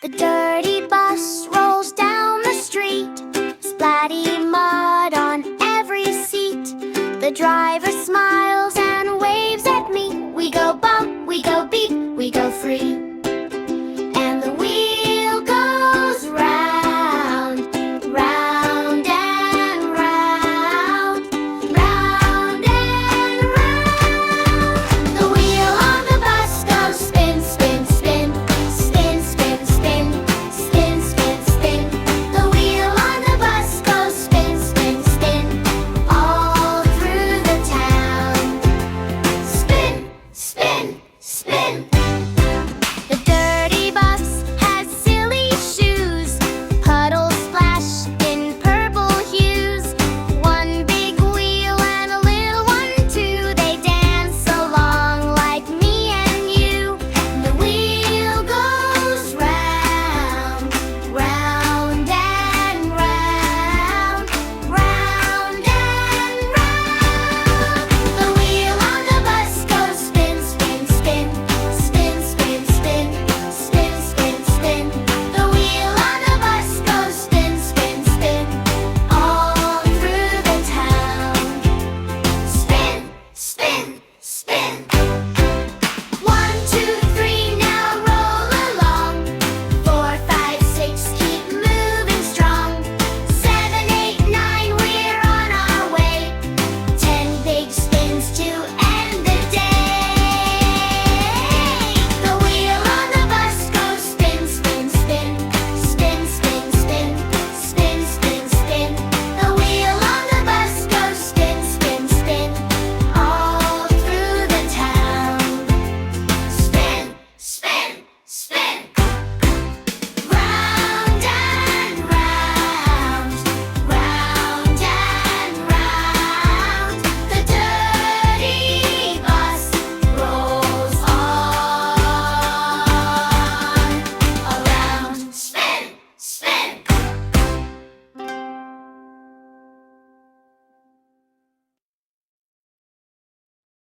The dirty bus rolls down the street, splatty mud on every seat. The driver smiles and waves at me. We go bump, we go beep, we go free.